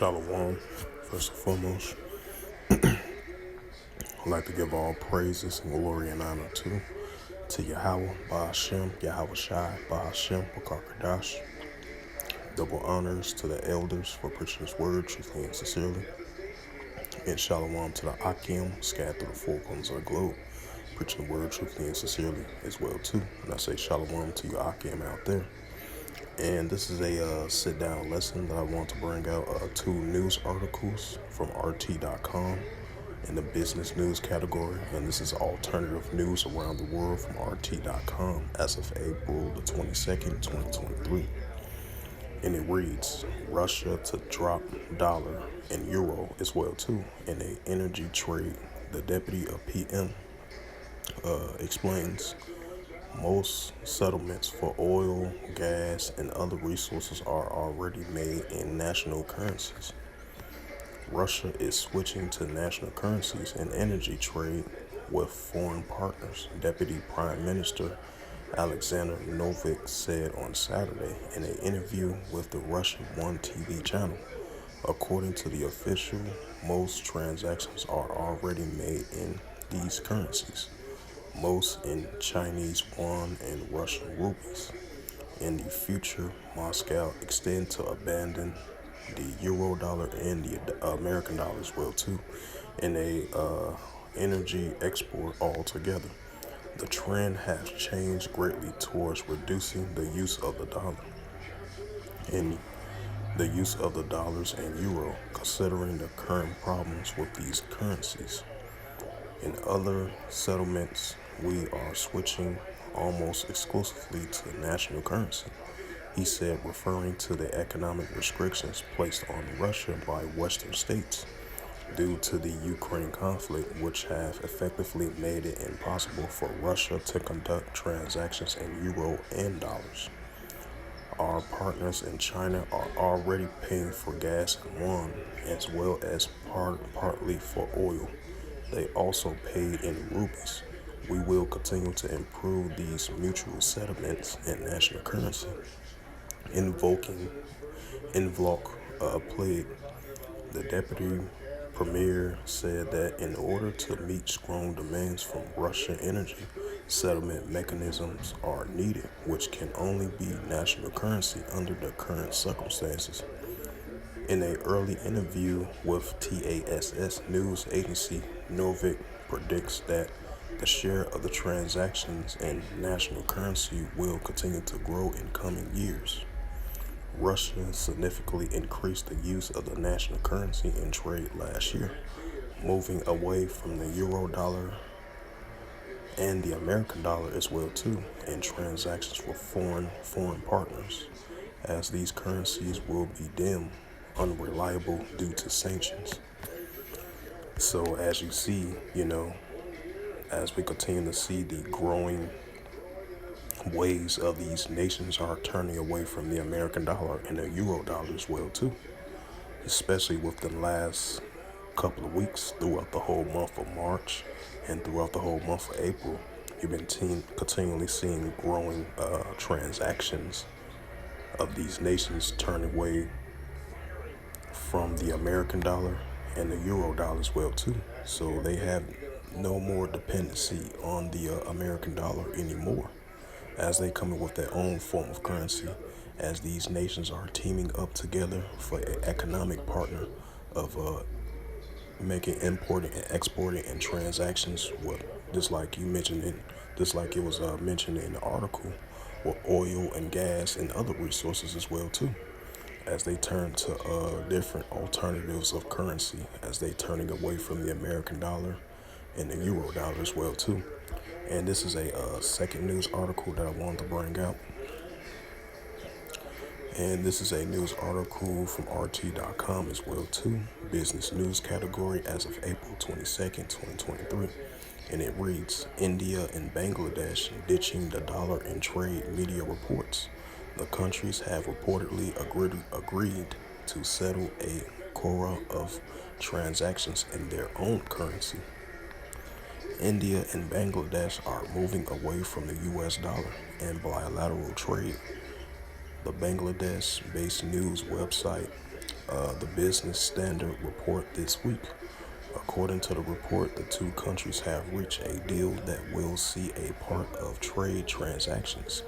Shalom, first and foremost. I'd like to give all praises and glory and honor to Yahweh, Ba'ashem, Yahweh Shai, Ba'ashem, Wakar Double honors to the elders for preaching his word truthfully and sincerely. And shalom to the Akim, scattered through the four corners of the globe, preaching the word truthfully and sincerely as well too. And I say shalom to you Akim out there. And this is a sit-down lesson that I want to bring out two news articles from RT.com in the business news category. And this is alternative news around the world from RT.com as of April the 22nd, 2023. And it reads, Russia to drop dollar and euro as well too in a energy trade. The deputy of PM explains most settlements for oil, gas, and other resources are already made in national currencies. Russia is switching to national currencies in energy trade with foreign partners, Deputy Prime Minister Alexander Novik said on Saturday in an interview with the Russian One TV channel. According to the official, most transactions are already made in these currencies, most in Chinese yuan and Russian rupees. In the future, Moscow intends to abandon the euro dollar and the American dollar as well too in a energy export altogether. The trend has changed greatly towards reducing the use of the dollar and the use of the dollars and euro, considering the current problems with these currencies. In other settlements, we are switching almost exclusively to national currency, he said, referring to the economic restrictions placed on Russia by Western states due to the Ukraine conflict, which have effectively made it impossible for Russia to conduct transactions in euro and dollars. Our partners in China are already paying for gas and yuan, as well as partly for oil. They also pay in rupees. We will continue to improve these mutual settlements in national currency. Invoking Invok Plague, the deputy premier said that in order to meet strong demands from Russian energy, settlement mechanisms are needed, which can only be national currency under the current circumstances. In an early interview with TASS news agency, Novik predicts that the share of the transactions in national currency will continue to grow in coming years. Russia significantly increased the use of the national currency in trade last year, moving away from the euro dollar and the American dollar as well too in transactions with foreign partners, as these currencies will be deemed unreliable due to sanctions. So as you see, as we continue to see the growing ways of these nations are turning away from the American dollar and the euro dollar as well too, especially within the last couple of weeks throughout the whole month of March and throughout the whole month of April. You've been continually seeing growing transactions of these nations turning away from the American dollar and the euro dollar as well too. So they have no more dependency on the American dollar anymore, as they come up with their own form of currency, as these nations are teaming up together for an economic partner of making importing and exporting and transactions with, just like you mentioned it, just like it was mentioned in the article, with oil and gas and other resources as well too, as they turn to different alternatives of currency, as they turning away from the American dollar and the euro dollar as well too. And this is a second news article that I wanted to bring out. And this is a news article from RT.com as well too, business news category as of April 22nd, 2023. And it reads, India and Bangladesh ditching the dollar in trade, media reports. The countries have reportedly agreed to settle a quota of transactions in their own currency. India and Bangladesh are moving away from the U.S. dollar and bilateral trade. The Bangladesh-based news website the Business Standard report this week. According to the report, the two countries have reached a deal that will see a part of trade transactions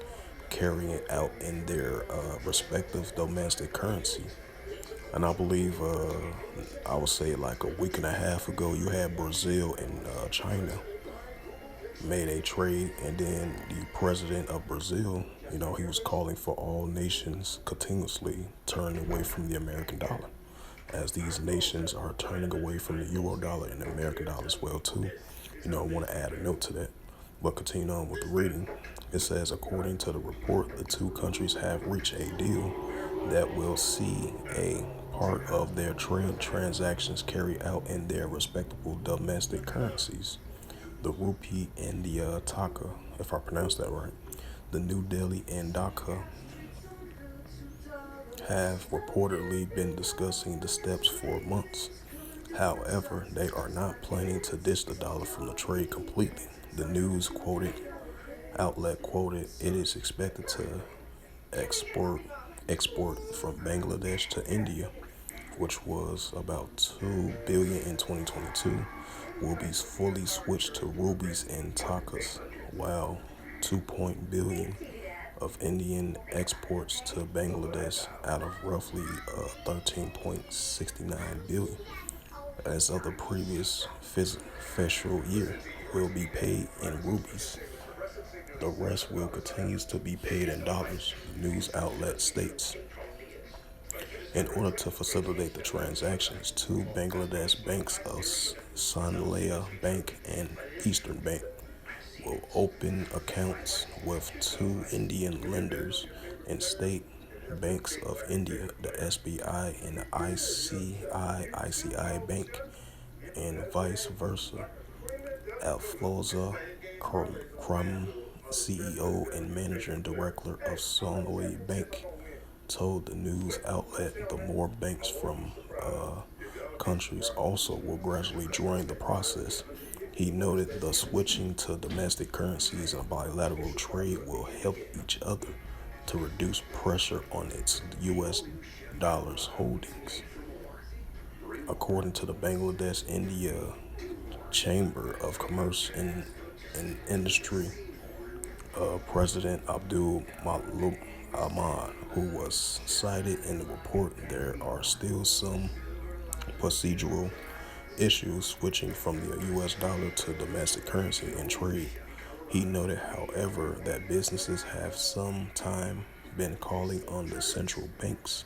carrying out in their respective domestic currency. And I believe, I would say like a week and a half ago, you had Brazil and China made a trade, and then the president of Brazil, he was calling for all nations continuously turn away from the American dollar, as these nations are turning away from the euro dollar and the American dollar as well too. I want to add a note to that. But continue on with the reading. It says, according to the report, the two countries have reached a deal that will see a part of their trade transactions carried out in their respectable domestic currencies, the rupee and the taka, if I pronounced that right. The New Delhi and Dhaka have reportedly been discussing the steps for months. However, they are not planning to ditch the dollar from the trade completely. The news quoted outlet quoted it is expected to export from Bangladesh to India, which was about 2 billion in 2022, will be fully switched to rupees and takas, while 2 billion of Indian exports to Bangladesh out of roughly 13.69 billion as of the previous fiscal year will be paid in rupees. The rest will continue to be paid in dollars, news outlet states. In order to facilitate the transactions, two Bangladesh banks of Sanlaya Bank and Eastern Bank will open accounts with two Indian lenders and state banks of India, the SBI and the ICICI Bank, and vice versa. Alfloza Krum, CEO and managing director of Sonoi Bank, told the news outlet the more banks from countries also will gradually join the process. He noted the switching to domestic currencies and bilateral trade will help each other to reduce pressure on its U.S. dollars holdings. According to the Bangladesh India Chamber of Commerce and Industry, President Abdul Matlub Ahmad, who was cited in the report, there are still some procedural issues switching from the U.S. dollar to domestic currency in trade. He noted, however, that businesses have some time been calling on the central banks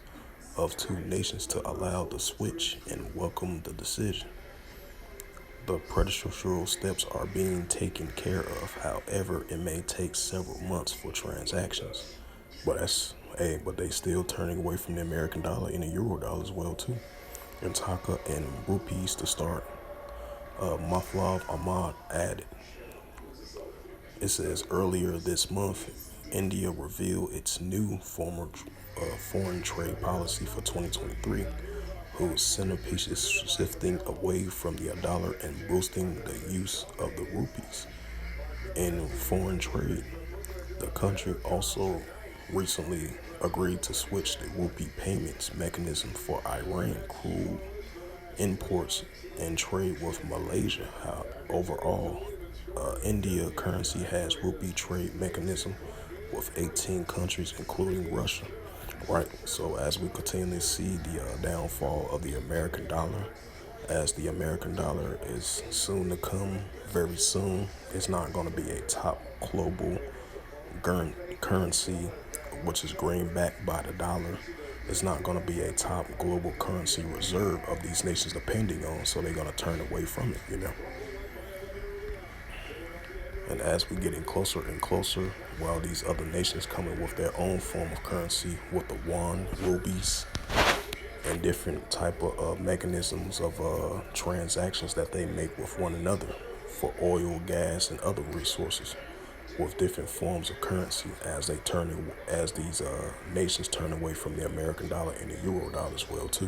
of two nations to allow the switch and welcome the decision. The predatory steps are being taken care of. However, it may take several months for transactions. But they still turning away from the American dollar and the euro dollar as well too, and taka and rupees to start. Maflav Ahmad added, it says earlier this month, India revealed its new foreign trade policy for 2023, whose centerpiece is shifting away from the dollar and boosting the use of the rupees. In foreign trade, the country also recently agreed to switch the rupee payments mechanism for Iran crude imports and trade with Malaysia. Overall, India currency has rupee trade mechanism with 18 countries, including Russia. Right. So as we continue to see the downfall of the American dollar, as the American dollar is soon to come, very soon, it's not going to be a top global currency, which is greenbacked by the dollar. It's not going to be a top global currency reserve of these nations depending on, so they're going to turn away from it. And as we're getting closer and closer, while these other nations coming with their own form of currency, with the yuan, rupees, and different type of mechanisms of transactions that they make with one another for oil, gas, and other resources, with different forms of currency as these nations turn away from the American dollar and the euro dollar as well too.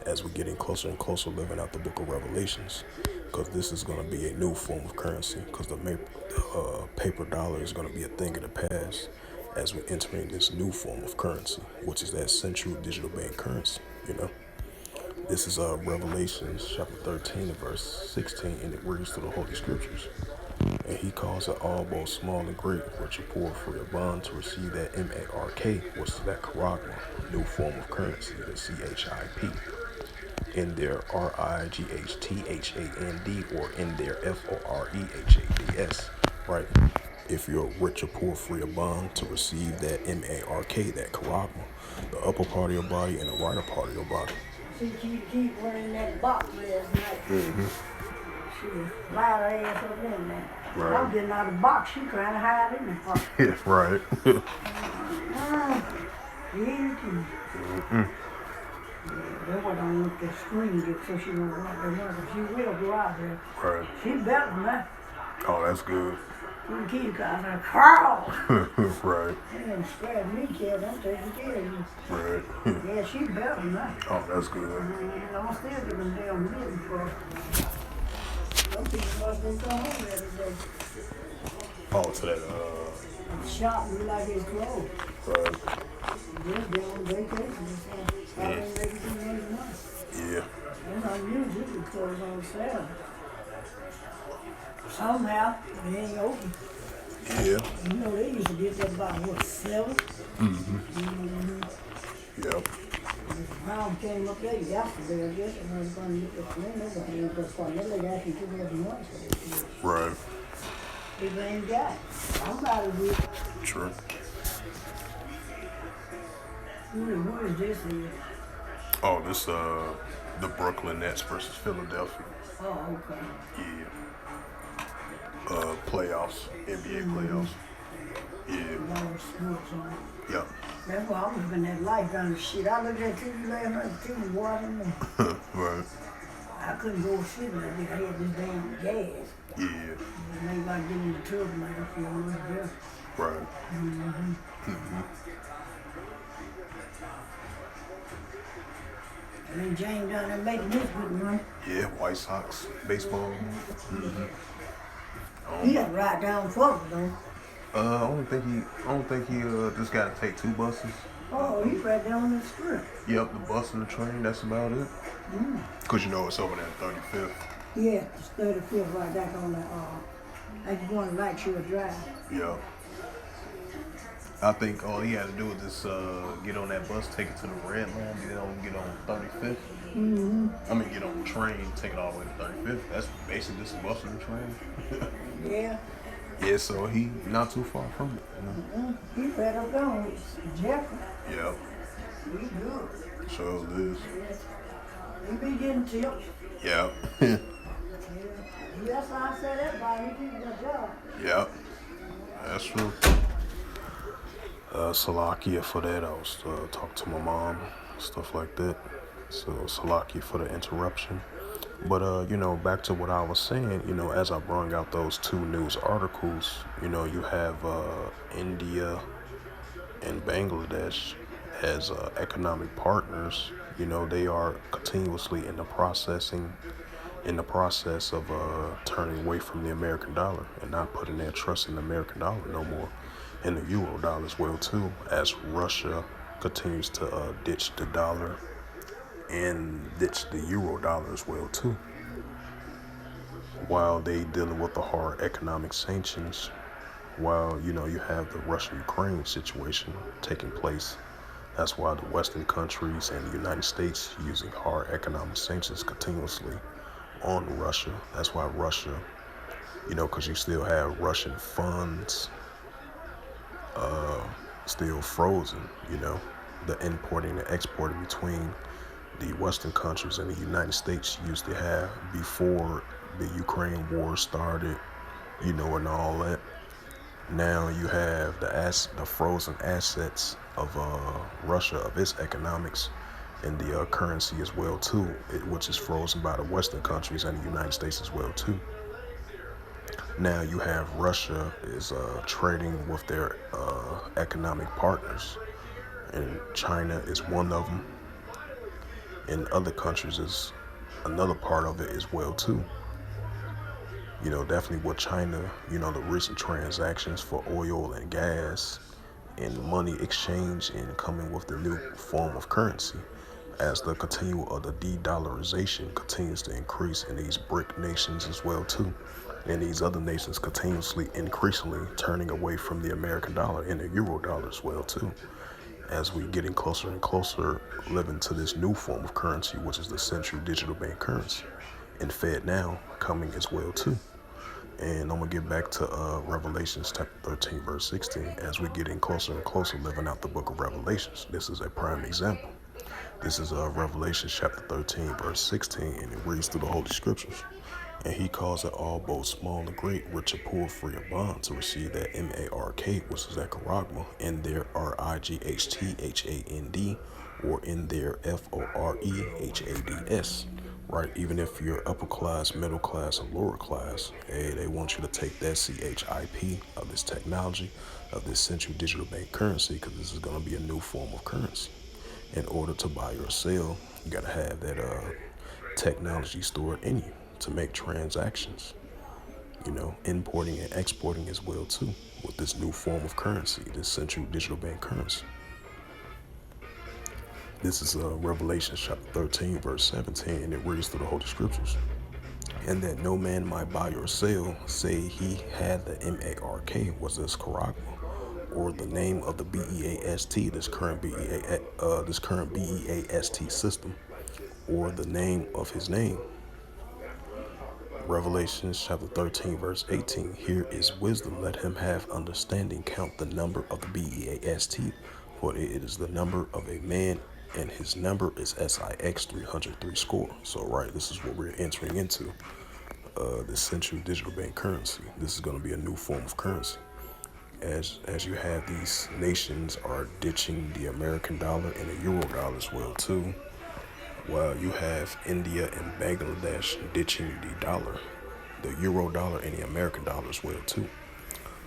As we're getting closer and closer living out the book of Revelations, because this is going to be a new form of currency, because the paper dollar is going to be a thing of the past as we're entering this new form of currency, which is that central digital bank currency. you know. This is Revelation chapter 13 and verse 16, and it reads through the Holy Scriptures. And he calls it all, both small and great, which are poor for your bond to receive that MARK, which is that charagma, new form of currency, the CHIP, in their RIGHTHAND or in their FOREHADS, right? If you're rich or poor for your bond to receive that MARK, that charagma, the upper part of your body and the right part of your body. See, she keep running that box last night. She was loud her ass up in there. Right. I'm getting out of the box. She trying to hide in the box. Yeah, right. That's why I don't want the screen get so she won't run the mother. She will go out there. Right. She better than that. Oh, that's good. When the kids got her, Carl! Right. They didn't scratch me, kid. I'm taking care of you. Right. Yeah, she better than that. Oh, that's good. I'm still giving damn living for her. Some people must have come home every day. Oh, to that, Shop me like it's closed. right. They're on vacation. I didn't make it to next month. Yeah. They're not usually closed on Saturday. Somehow, they ain't open. Yeah. You know, they used to get that about, what, 7? Yep. Brown came up there yesterday, I guess, and I was going to get the plane. Nobody ain't just fun. They like actually took us months for this shit. Right. People ain't got it. Somebody did. True. Who is this here? Oh, this, the Brooklyn Nets versus Philadelphia. Oh, okay. Yeah. Playoffs. NBA playoffs. Yeah. A lot of sports on it. Yep. That's why I was looking at life down the shit. I looked at TV last night, TV watching them. Right. I couldn't go sit in it. I had this damn gas. Yeah. Maybe I get in the tub and I feel much better. Right. And then James down there making this good run. Yeah, White Sox, baseball. He got right down Florida though. I don't think he just got to take 2 buses. Oh, he's right down the strip. Yep, the bus and the train, that's about it. Cause you know it's over there at 35th. Yeah, it's 35th right back on the, like you going to Lakeshore Drive. Yep. I think all he had to do was just get on that bus, take it to the red line, get on 35th. I mean, get on the train, take it all the way to 35th. That's basically just a bus and a train. Yeah. Yeah, so he not too far from it. He better go. Jeffrey. Yep, He good. sure it is. He be getting tips. Yep. Yeah. That's how I said everybody. He did a good job. Yep. That's true. Salakia for that. I was talking to my mom, stuff like that. So Salakia for the interruption. But you know, back to what I was saying, you know, as I brought out those 2 news articles, you know, you have India and Bangladesh as economic partners. You know, they are continuously in the process of turning away from the American dollar and not putting their trust in the American dollar no more, and the euro dollar as well too, as Russia continues to ditch the dollar and ditch the euro dollar as well too, while they dealing with the hard economic sanctions, while you know you have the Russia-Ukraine situation taking place. That's why the Western countries and the United States using hard economic sanctions continuously on Russia. That's why Russia, you know, because you still have Russian funds still frozen, you know, the importing and exporting between the Western countries and the United States used to have before the Ukraine war started, you know, and all that. Now you have the frozen assets of Russia, of its economics, and the currency as well too, which is frozen by the Western countries and the United States as well too. Now you have Russia is trading with their economic partners, and China is one of them, and other countries is another part of it as well too. You know, definitely with China, you know, the recent transactions for oil and gas and money exchange and coming with the new form of currency. as the continual of the de-dollarization continues to increase in these BRIC nations as well too, and these other nations continuously increasingly turning away from the American dollar and the euro dollar as well too, as we getting closer and closer living to this new form of currency, which is the central digital bank currency, and Fed now coming as well too. And I'm gonna get back to Revelations chapter 13 verse 16 as we're getting closer and closer living out the book of Revelations. This is a prime example. This is Revelation chapter 13 verse 16, and it reads through the Holy Scriptures. And he calls it all, both small and great, rich or poor, free or bond, to receive that M-A-R-K, which is that charagma, in their R-I-G-H-T-H-A-N-D, or in their F-O-R-E-H-A-D-S. Right? Even if you're upper class, middle class, and lower class, hey, they want you to take that CHIP of this technology, of this central digital bank currency, because this is going to be a new form of currency. In order to buy or sell, you got to have that technology stored in you to make transactions, importing and exporting as well too, with this new form of currency, this central digital bank currency. This is Revelation chapter 13 verse 17, and it reads through the Holy Scriptures. And that no man might buy or sell, say he had the M-A-R-K, was this charagma, or the name of the B-E-A-S-T, this current B-E-A-S-T system, or the name of his name. Revelation chapter 13 verse 18, here is wisdom, let him have understanding, count the number of the B-E-A-S-T, for it is the number of a man, and his number is SIX 303 score. So right, this is what we're entering into, the central digital bank currency. This is going to be a new form of currency. As you have these nations are ditching the American dollar and the euro dollar as well too, while you have India and Bangladesh ditching the dollar, the euro dollar and the American dollar as well too.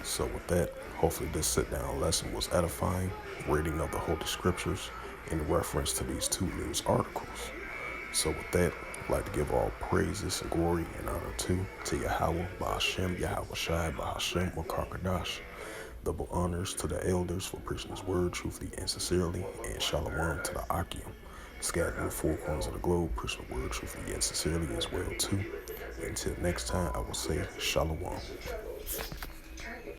So with that, hopefully this sit-down lesson was edifying, reading of the Holy Scriptures in reference to these two news articles. So with that, I'd like to give all praises and glory and honor to Yahweh, Ba'ashem, Yahweh Shai, Ba'ashem, Wakakadash. Double honors to the elders for preaching his word truthfully and sincerely, and shalom to the Akim, scattered in the four corners of the globe, preaching the word truthfully and sincerely as well too. Until next time, I will say shalom.